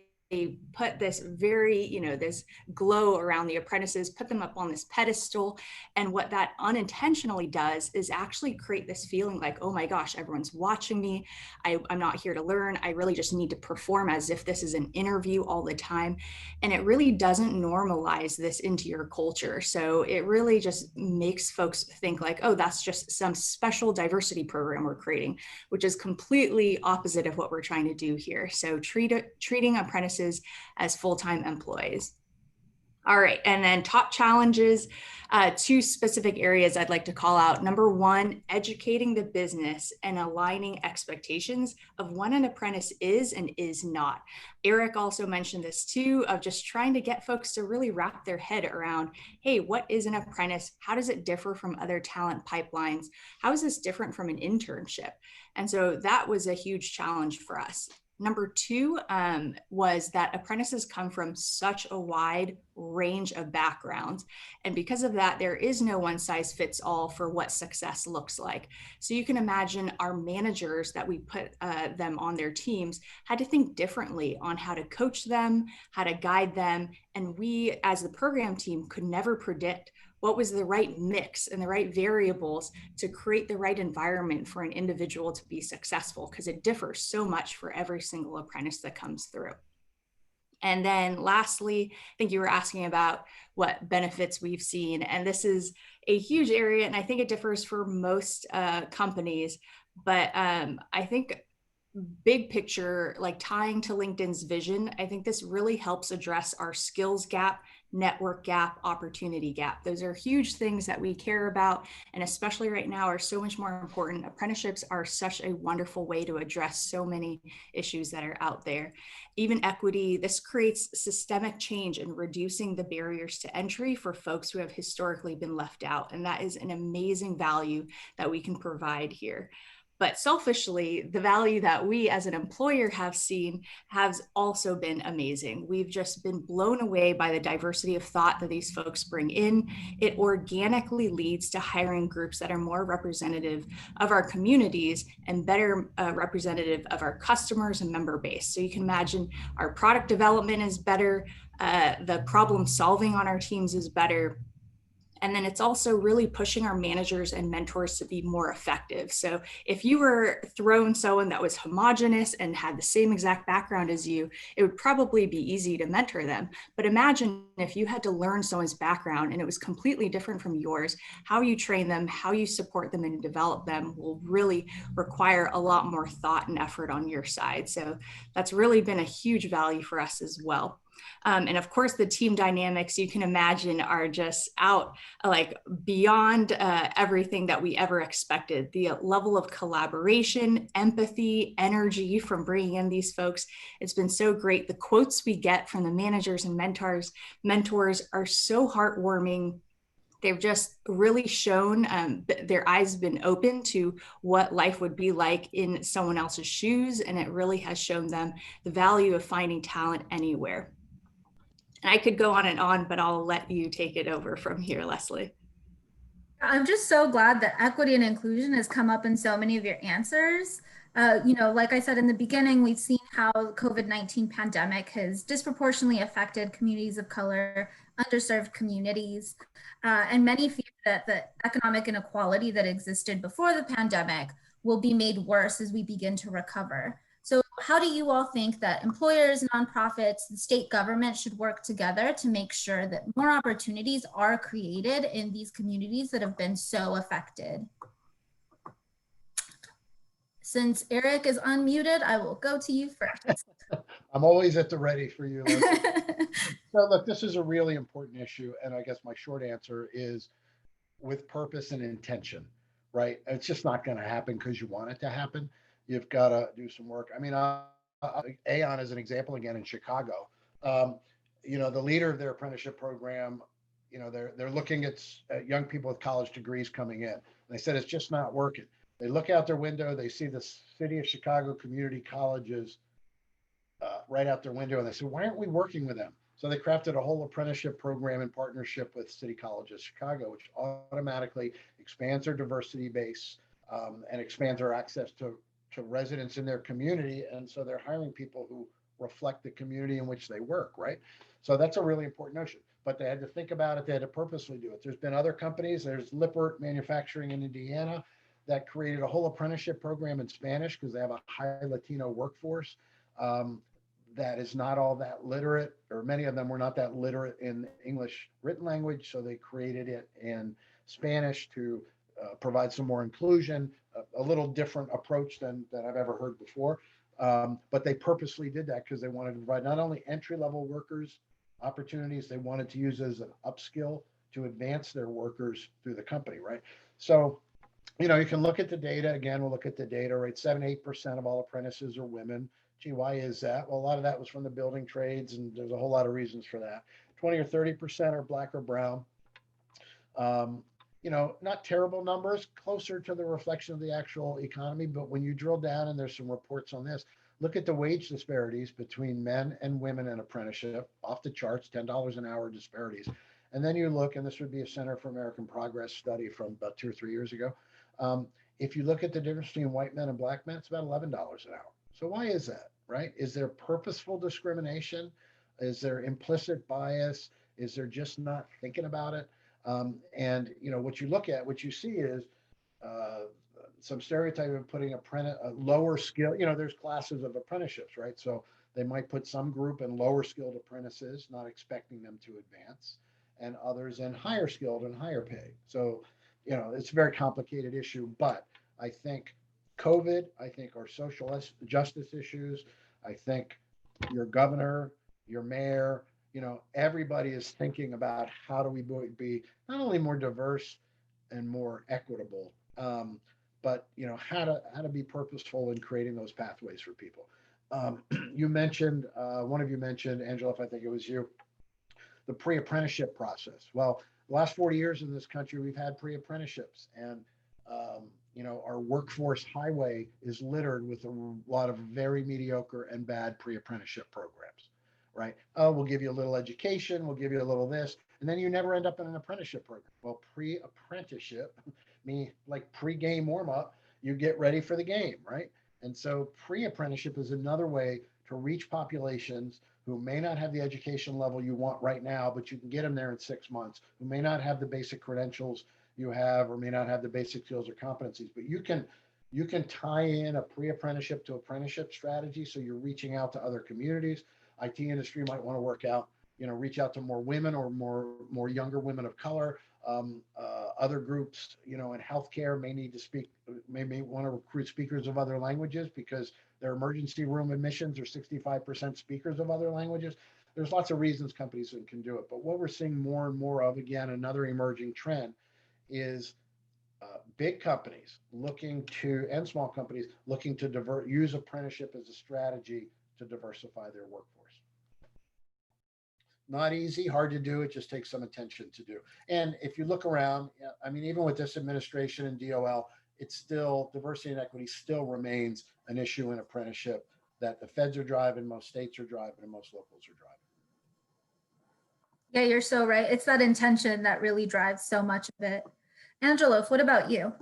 put this very, this glow around the apprentices, put them up on this pedestal. And what that unintentionally does is actually create this feeling like, oh my gosh, everyone's watching me. I'm not here to learn. I really just need to perform as if this is an interview all the time. And it really doesn't normalize this into your culture. So it really just makes folks think like, oh, that's just some special diversity program we're creating, which is completely opposite of what we're trying to do here. So treating apprentices as full-time employees. All right, and then top challenges, 2 specific areas I'd like to call out. Number 1, educating the business and aligning expectations of what an apprentice is and is not. Eric also mentioned this too, of just trying to get folks to really wrap their head around, hey, what is an apprentice? How does it differ from other talent pipelines? How is this different from an internship? And so that was a huge challenge for us. Number 2 was that apprentices come from such a wide range of backgrounds. And because of that, there is no one size fits all for what success looks like. So you can imagine our managers that we put them on their teams had to think differently on how to coach them, how to guide them. And we, as the program team, could never predict what was the right mix and the right variables to create the right environment for an individual to be successful, because it differs so much for every single apprentice that comes through. And then lastly, I think you were asking about what benefits we've seen. And this is a huge area, and I think it differs for most companies. But I think big picture, like tying to LinkedIn's vision, I think this really helps address our skills gap, network gap, opportunity gap. Those are huge things that we care about, and especially right now are so much more important. Apprenticeships are such a wonderful way to address so many issues that are out there. Even equity, this creates systemic change in reducing the barriers to entry for folks who have historically been left out. And that is an amazing value that we can provide here. But selfishly, the value that we as an employer have seen has also been amazing. We've just been blown away by the diversity of thought that these folks bring in. It organically leads to hiring groups that are more representative of our communities and better representative of our customers and member base. So you can imagine our product development is better, the problem solving on our teams is better. And then it's also really pushing our managers and mentors to be more effective. So if you were thrown someone that was homogenous and had the same exact background as you, it would probably be easy to mentor them. But imagine if you had to learn someone's background and it was completely different from yours, how you train them, how you support them and develop them will really require a lot more thought and effort on your side. So that's really been a huge value for us as well. And of course, the team dynamics you can imagine are just out like beyond everything that we ever expected. The level of collaboration, empathy, energy from bringing in these folks, it's been so great. The quotes we get from the managers and mentors are so heartwarming. They've just really shown their eyes have been open to what life would be like in someone else's shoes. And it really has shown them the value of finding talent anywhere. And I could go on, but I'll let you take it over from here, Leslie. I'm just so glad that equity and inclusion has come up in so many of your answers. Like I said in the beginning, we've seen how the COVID-19 pandemic has disproportionately affected communities of color, underserved communities, and many fear that the economic inequality that existed before the pandemic will be made worse as we begin to recover. So how do you all think that employers, nonprofits, the state government should work together to make sure that more opportunities are created in these communities that have been so affected? Since Eric is unmuted, I will go to you first. I'm always at the ready for you, Leslie. So look, this is a really important issue. And I guess my short answer is with purpose and intention, right? It's just not going to happen because you want it to happen. You've got to do some work. I mean, Aon is an example again in Chicago. The leader of their apprenticeship program, they're looking at young people with college degrees coming in. And they said it's just not working. They look out their window, they see the city of Chicago community colleges right out their window, and they said, why aren't we working with them? So they crafted a whole apprenticeship program in partnership with City Colleges Chicago, which automatically expands their diversity base and expands their access to residents in their community. And so they're hiring people who reflect the community in which they work, right? So that's a really important notion. But they had to think about it. They had to purposely do it. There's been other companies. There's Lippert Manufacturing in Indiana that created a whole apprenticeship program in Spanish because they have a high Latino workforce that is not all that literate, or many of them were not that literate in English written language. So they created it in Spanish to provide some more inclusion, a little different approach than I've ever heard before. But they purposely did that because they wanted to provide not only entry-level workers opportunities, they wanted to use it as an upskill to advance their workers through the company, right? So, you can look at the data. Again, we'll look at the data, right? 7-8% of all apprentices are women. Gee, why is that? Well, a lot of that was from the building trades, and there's a whole lot of reasons for that. 20 or 30% are Black or brown. Not terrible numbers, closer to the reflection of the actual economy. But when you drill down, and there's some reports on this, look at the wage disparities between men and women in apprenticeship, off the charts, $10 an hour disparities. And then you look, and this would be a Center for American Progress study from about 2 or 3 years ago. If you look at the difference between white men and Black men, it's about $11 an hour. So why is that, right? Is there purposeful discrimination? Is there implicit bias? Is there just not thinking about it? And what you look at, what you see is some stereotype of putting a lower skill. There's classes of apprenticeships, right? So they might put some group in lower skilled apprentices, not expecting them to advance, and others in higher skilled and higher paid. So it's a very complicated issue, but I think COVID, I think our social justice issues, I think your governor, your mayor, everybody is thinking about how do we be not only more diverse and more equitable, but how to be purposeful in creating those pathways for people. You mentioned, one of you mentioned, Angela, if I think it was you, the pre-apprenticeship process. Well, the last 40 years in this country, we've had pre-apprenticeships, and our workforce highway is littered with a lot of very mediocre and bad pre-apprenticeship programs, right? Oh, we'll give you a little education, we'll give you a little this, and then you never end up in an apprenticeship program. Well, pre-apprenticeship means like pre-game warm-up, you get ready for the game, right? And so pre-apprenticeship is another way to reach populations who may not have the education level you want right now, but you can get them there in 6 months, who may not have the basic credentials you have, or may not have the basic skills or competencies, but you can tie in a pre-apprenticeship to apprenticeship strategy. So you're reaching out to other communities. IT industry might want to reach out to more women or more younger women of color. Other groups, in healthcare may need to may want to recruit speakers of other languages because their emergency room admissions are 65% speakers of other languages. There's lots of reasons companies can do it. But what we're seeing more and more of, again, another emerging trend, is big companies and small companies looking to use apprenticeship as a strategy to diversify their workforce. Not easy, hard to do. It just takes some attention to do. And if you look around, even with this administration and DOL, it's still, diversity and equity still remains an issue in apprenticeship that the feds are driving, most states are driving, and most locals are driving. Yeah, you're so right. It's that intention that really drives so much of it. Angelo, what about you?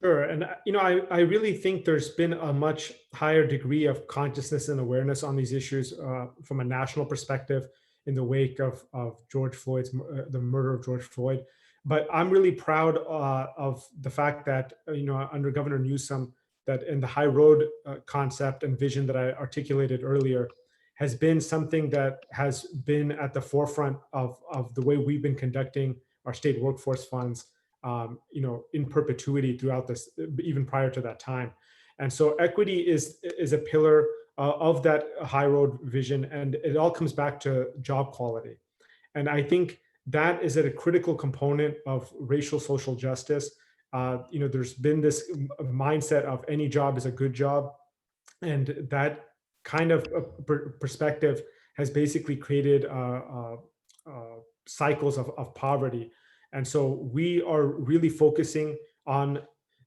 Sure. And, I really think there's been a much higher degree of consciousness and awareness on these issues from a national perspective in the wake of George Floyd's, the murder of George Floyd. But I'm really proud of the fact that, under Governor Newsom, that in the high road concept and vision that I articulated earlier has been something that has been at the forefront of the way we've been conducting our state workforce funds, in perpetuity throughout this, even prior to that time. And so equity is a pillar of that high road vision, and it all comes back to job quality. And I think that is a critical component of racial social justice. There's been this mindset of any job is a good job, and that kind of perspective has basically created cycles of poverty. And so we are really focusing on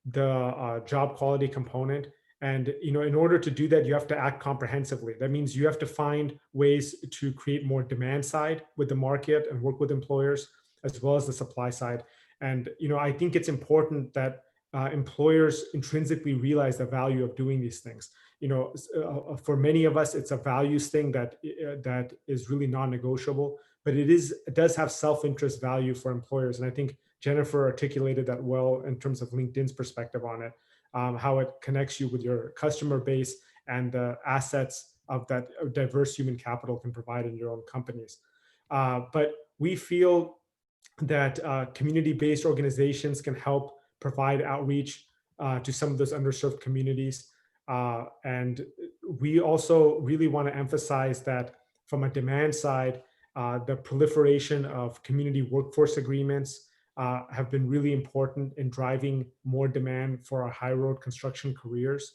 the job quality component. And, in order to do that, you have to act comprehensively. That means you have to find ways to create more demand side with the market and work with employers, as well as the supply side. And, I think it's important that employers intrinsically realize the value of doing these things. For many of us, it's a values thing that is really non-negotiable, but it does have self-interest value for employers. And I think Jennifer articulated that well in terms of LinkedIn's perspective on it, how it connects you with your customer base and the assets of that diverse human capital can provide in your own companies. But we feel that community-based organizations can help provide outreach to some of those underserved communities. And we also really want to emphasize that from a demand side, the proliferation of community workforce agreements have been really important in driving more demand for our high road construction careers.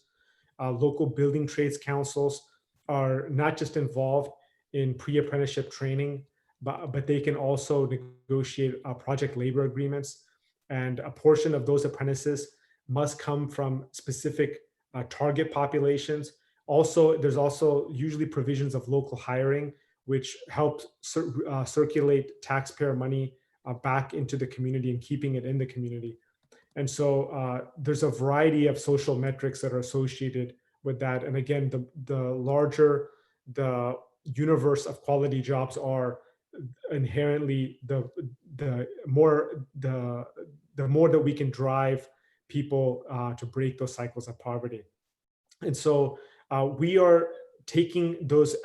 Local building trades councils are not just involved in pre-apprenticeship training, but they can also negotiate project labor agreements. And a portion of those apprentices must come from specific target populations. Also, there's also usually provisions of local hiring, which help circulate taxpayer money back into the community and keeping it in the community. And so there's a variety of social metrics that are associated with that. And again, the larger the universe of quality jobs are, inherently the more that we can drive people to break those cycles of poverty. And so we are taking those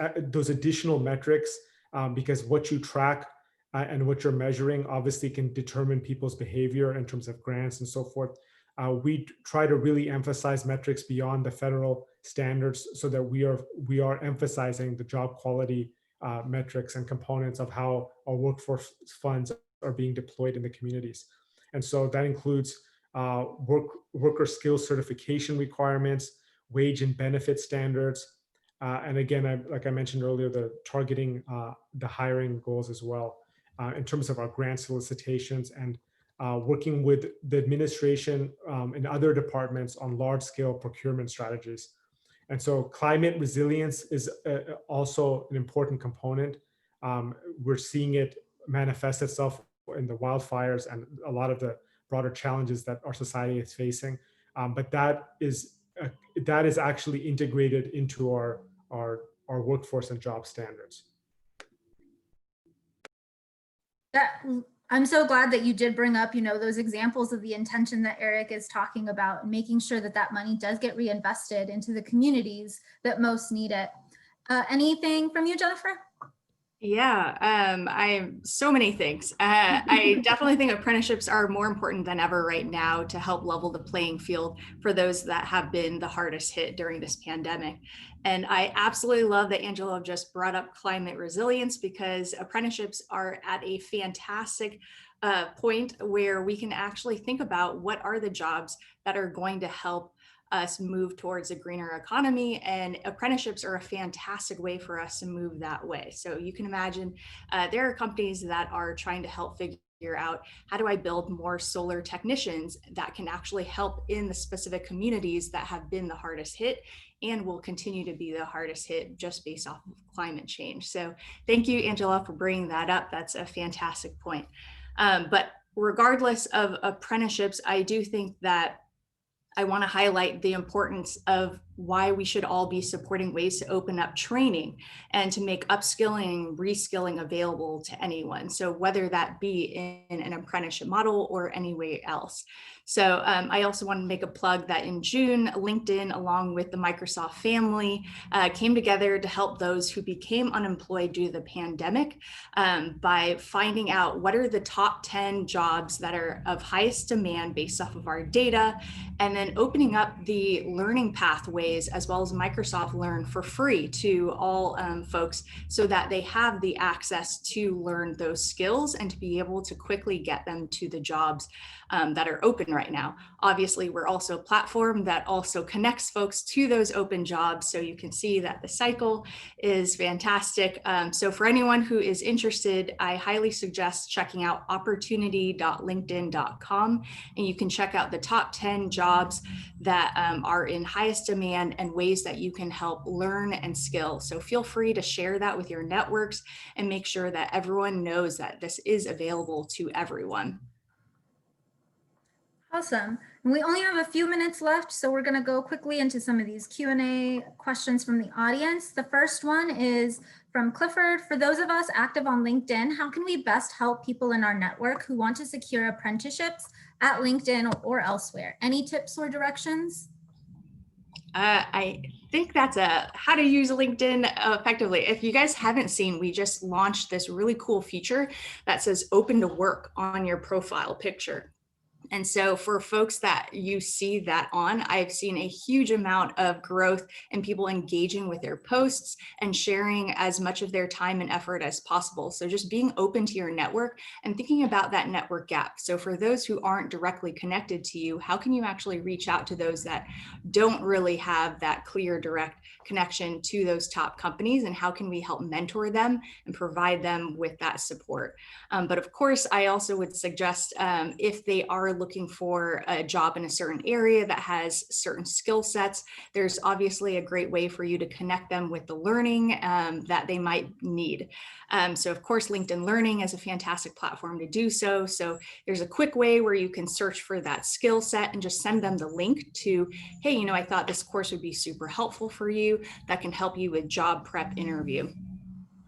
additional metrics because what you track and what you're measuring obviously can determine people's behavior in terms of grants and so forth. We try to really emphasize metrics beyond the federal standards so that we are emphasizing the job quality metrics and components of how our workforce funds are being deployed in the communities. And so that includes worker skills certification requirements, wage and benefit standards, and again, like I mentioned earlier, the targeting the hiring goals as well in terms of our grant solicitations and working with the administration and other departments on large-scale procurement strategies. And so climate resilience is also an important component. We're seeing it manifest itself in the wildfires and a lot of the broader challenges that our society is facing. But that is actually integrated into our our workforce and job standards. I'm so glad that you did bring up, those examples of the intention that Eric is talking about, making sure that that money does get reinvested into the communities that most need it. Anything from you, Jennifer? Yeah, so many things. I definitely think apprenticeships are more important than ever right now to help level the playing field for those that have been the hardest hit during this pandemic. And I absolutely love that Angelo just brought up climate resilience, because apprenticeships are at a fantastic point where we can actually think about what are the jobs that are going to help us move towards a greener economy, and apprenticeships are a fantastic way for us to move that way. So you can imagine there are companies that are trying to help figure out, how do I build more solar technicians that can actually help in the specific communities that have been the hardest hit and will continue to be the hardest hit just based off of climate change. So thank you, Angela, for bringing that up. That's a fantastic point. But regardless of apprenticeships, I do think that I want to highlight the importance of why we should all be supporting ways to open up training and to make upskilling, reskilling available to anyone. So whether that be in an apprenticeship model or any way else. So I also want to make a plug that in June, LinkedIn, along with the Microsoft family, came together to help those who became unemployed due to the pandemic by finding out what are the top 10 jobs that are of highest demand based off of our data, and then opening up the learning pathways as well as Microsoft Learn for free to all folks, so that they have the access to learn those skills and to be able to quickly get them to the jobs that are open right now. Obviously, we're also a platform that also connects folks to those open jobs. So you can see that the cycle is fantastic. So for anyone who is interested, I highly suggest checking out opportunity.linkedin.com, and you can check out the top 10 jobs that are in highest demand and ways that you can help learn and skill. So feel free to share that with your networks and make sure that everyone knows that this is available to everyone. Awesome. And we only have a few minutes left, so we're going to go quickly into some of these Q&A questions from the audience. The first one is from Clifford. For those of us active on LinkedIn, how can we best help people in our network who want to secure apprenticeships at LinkedIn or elsewhere? Any tips or directions? I think that's how to use LinkedIn effectively. If you guys haven't seen, we just launched this really cool feature that says open to work on your profile picture. And so for folks that you see that on, I've seen a huge amount of growth in people engaging with their posts and sharing as much of their time and effort as possible. So just being open to your network and thinking about that network gap. So for those who aren't directly connected to you, how can you actually reach out to those that don't really have that clear, direct connection to those top companies, and how can we help mentor them and provide them with that support? But of course, I also would suggest if they are looking for a job in a certain area that has certain skill sets, there's obviously a great way for you to connect them with the learning that they might need. So of course, LinkedIn Learning is a fantastic platform to do so. So there's a quick way where you can search for that skill set and just send them the link to, hey, I thought this course would be super helpful for you, that can help you with job prep interview.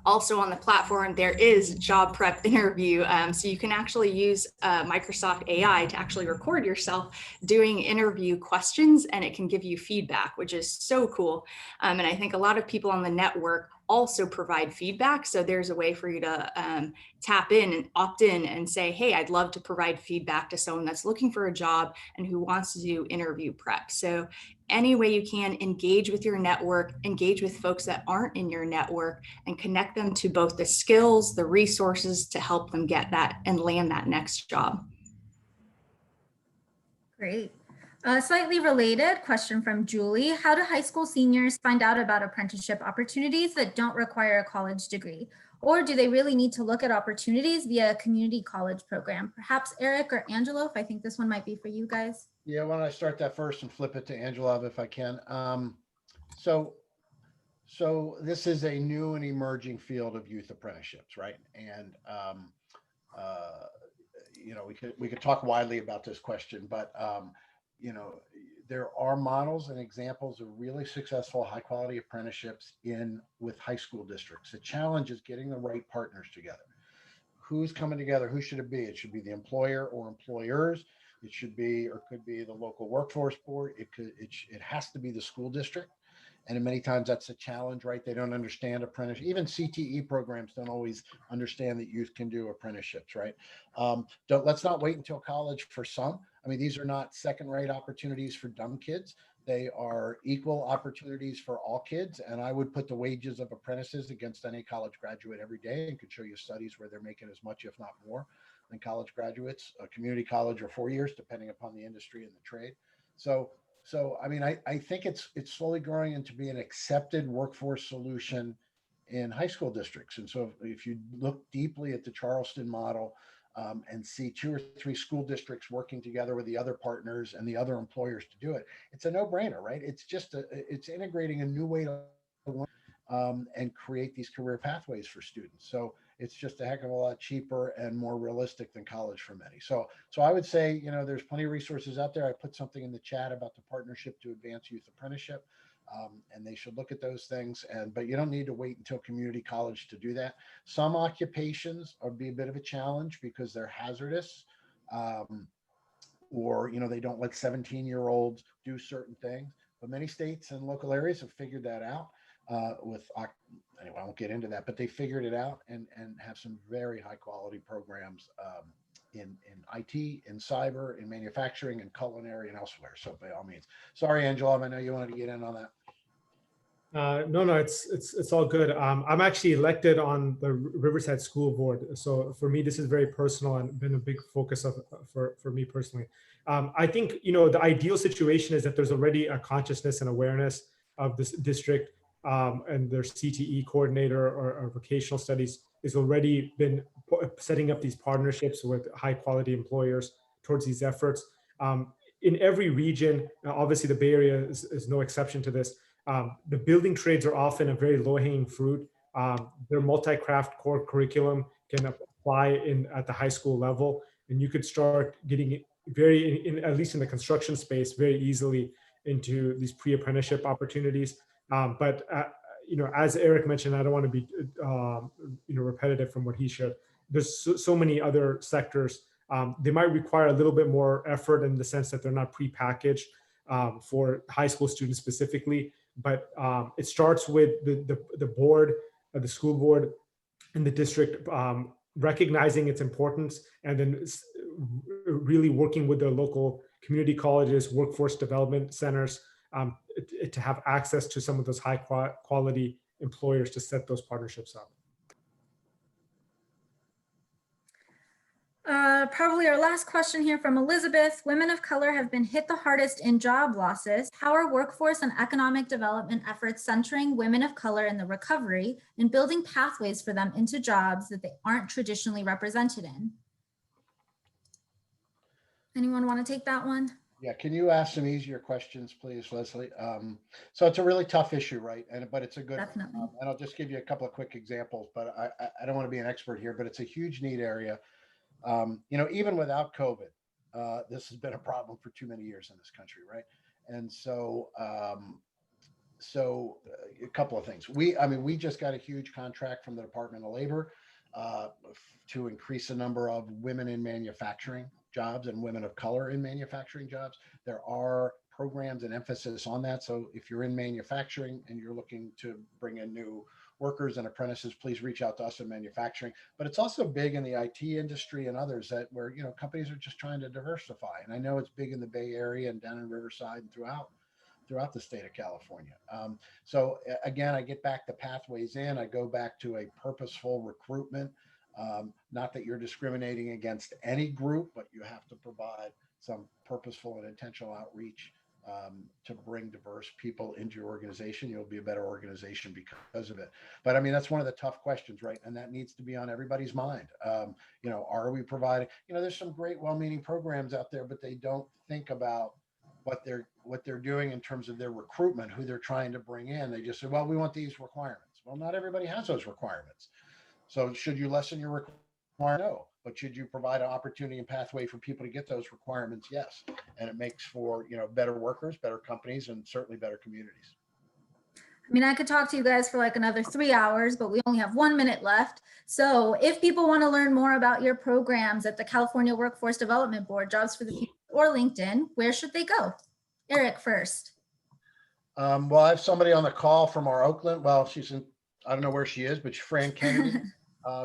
Also on the platform, there is job prep interview. So you can actually use Microsoft AI to actually record yourself doing interview questions, and it can give you feedback, which is so cool. And I think a lot of people on the network also provide feedback. So there's a way for you to tap in and opt in and say, hey, I'd love to provide feedback to someone that's looking for a job and who wants to do interview prep. So any way you can, engage with your network, engage with folks that aren't in your network, and connect them to both the skills, the resources to help them get that and land that next job. Great. A slightly related question from Julie. How do high school seniors find out about apprenticeship opportunities that don't require a college degree? Or do they really need to look at opportunities via a community college program? Perhaps Eric or Angelo, if I think this one might be for you guys. Yeah, why don't I start that first and flip it to Angela if I can. So this is a new and emerging field of youth apprenticeships, right? And we could talk widely about this question, but there are models and examples of really successful high quality apprenticeships with high school districts. The challenge is getting the right partners together. Who's coming together? Who should it be? It should be the employer or employers. It should be, or could be, the local workforce board. It has to be the school district. And many times that's a challenge, right? They don't understand apprenticeship. Even CTE programs don't always understand that youth can do apprenticeships, right? Let's not wait until college for some. I mean, these are not second-rate opportunities for dumb kids. They are equal opportunities for all kids. And I would put the wages of apprentices against any college graduate every day, and could show you studies where they're making as much, if not more, than college graduates, a community college, or 4 years, depending upon the industry and the trade. So, I mean, I think it's slowly growing into be an accepted workforce solution in high school districts. And so if you look deeply at the Charleston model, and see 2 or 3 school districts working together with the other partners and the other employers to do it, it's a no-brainer, right? It's just it's integrating a new way to learn, and create these career pathways for students. So it's just a heck of a lot cheaper and more realistic than college for many. So I would say, there's plenty of resources out there. I put something in the chat about the Partnership to Advance Youth Apprenticeship, and they should look at those things. But you don't need to wait until community college to do that. Some occupations would be a bit of a challenge because they're hazardous, or they don't let 17-year-olds do certain things. But many states and local areas have figured that out. Anyway, I won't get into that, but they figured it out and have some very high quality programs in IT, in cyber, in manufacturing, and culinary, and elsewhere. So by all means, sorry, Angela, I know you wanted to get in on that. No, it's all good. I'm actually elected on the Riverside School Board, so for me this is very personal and been a big focus for me personally. I think the ideal situation is that there's already a consciousness and awareness of this district, and their CTE coordinator or vocational studies is already been setting up these partnerships with high quality employers towards these efforts. In every region, obviously the Bay Area is no exception to this. The building trades are often a very low-hanging fruit. Their multi-craft core curriculum can apply at the high school level, and you could start getting at least in the construction space, very easily into these pre-apprenticeship opportunities. But as Eric mentioned, I don't want to be repetitive from what he shared. There's so many other sectors. They might require a little bit more effort in the sense that they're not pre-packaged for high school students specifically. But it starts with the board, the school board, and the district recognizing its importance, and then really working with the local community colleges, workforce development centers, to have access to some of those high quality employers to set those partnerships up. Probably our last question here from Elizabeth. Women of color have been hit the hardest in job losses. How are workforce and economic development efforts centering women of color in the recovery and building pathways for them into jobs that they aren't traditionally represented in? Anyone want to take that one? Yeah, can you ask some easier questions, please, Leslie? So it's a really tough issue, right? But it's a good, Definitely. And I'll just give you a couple of quick examples, but I don't want to be an expert here, but it's a huge need area. Even without COVID, this has been a problem for too many years in this country, right? And so, a couple of things. We just got a huge contract from the Department of Labor to increase the number of women in manufacturing jobs and women of color in manufacturing jobs. There are programs and emphasis on that. So if you're in manufacturing and you're looking to bring in new workers and apprentices, please reach out to us in manufacturing. But it's also big in the IT industry and others where companies are just trying to diversify. And I know it's big in the Bay Area and down in Riverside and throughout the state of California. So again, I get back to pathways in. I go back to a purposeful recruitment. Not that you're discriminating against any group, but you have to provide some purposeful and intentional outreach to bring diverse people into your organization. You'll be a better organization because of it. But I mean, that's one of the tough questions, right? And that needs to be on everybody's mind. Are we providing, there's some great well-meaning programs out there, but they don't think about what they're doing in terms of their recruitment, who they're trying to bring in. They just say, well, we want these requirements. Well, not everybody has those requirements. So should you lessen your requirement? No. But should you provide an opportunity and pathway for people to get those requirements? Yes. And it makes for, better workers, better companies, and certainly better communities. I mean, I could talk to you guys for like another 3 hours, but we only have 1 minute left. So if people want to learn more about your programs at the California Workforce Development Board, Jobs for the Future, or LinkedIn, where should they go? Eric first. Well, I have somebody on the call from our Oakland. Well, I don't know where she is, but Fran Kennedy.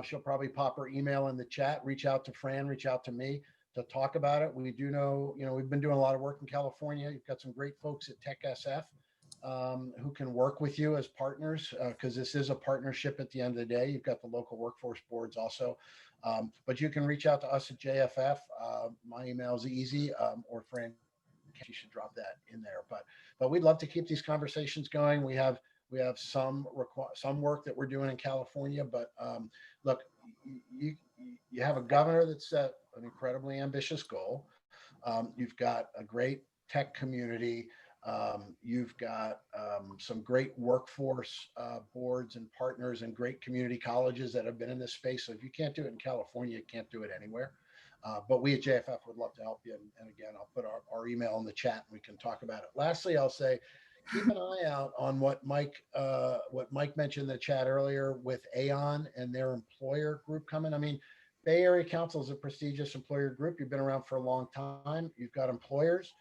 She'll probably pop her email in the chat. Reach out to Fran, reach out to me to talk about it. We do know, we've been doing a lot of work in California. You've got some great folks at Tech SF who can work with you as partners, because this is a partnership at the end of the day. You've got the local workforce boards also. But you can reach out to us at JFF. My email is easy, or Fran, she should drop that in there. But we'd love to keep these conversations going. We have some work that we're doing in California, but look, you have a governor that set an incredibly ambitious goal. You've got a great tech community. You've got some great workforce boards and partners and great community colleges that have been in this space. So if you can't do it in California, you can't do it anywhere. But we at JFF would love to help you. And again, I'll put our email in the chat and we can talk about it. Lastly, I'll say, keep an eye out on what Mike mentioned in the chat earlier with Aon and their employer group coming. I mean, Bay Area Council is a prestigious employer group. You've been around for a long time. You've got employers.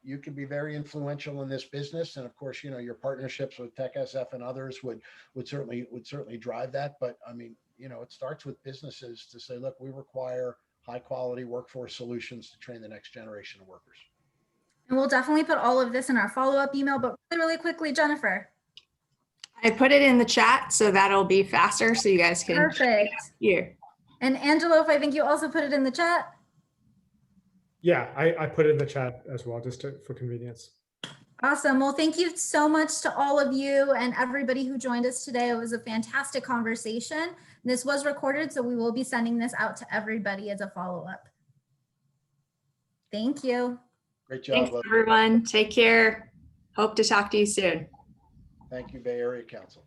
You can be very influential in this business. And of course, your partnerships with Tech SF and others would certainly drive that. But I mean, it starts with businesses to say, look, we require high quality workforce solutions to train the next generation of workers. And we'll definitely put all of this in our follow-up email, but really quickly, Jennifer. I put it in the chat, so that'll be faster so you guys can. Perfect. Here. And Angelo, if I think you also put it in the chat. Yeah, I put it in the chat as well, just for convenience. Awesome. Well, thank you so much to all of you and everybody who joined us today. It was a fantastic conversation. This was recorded, so we will be sending this out to everybody as a follow-up. Thank you. Great job. Thanks, everyone. Take care. Hope to talk to you soon. Thank you, Bay Area Council.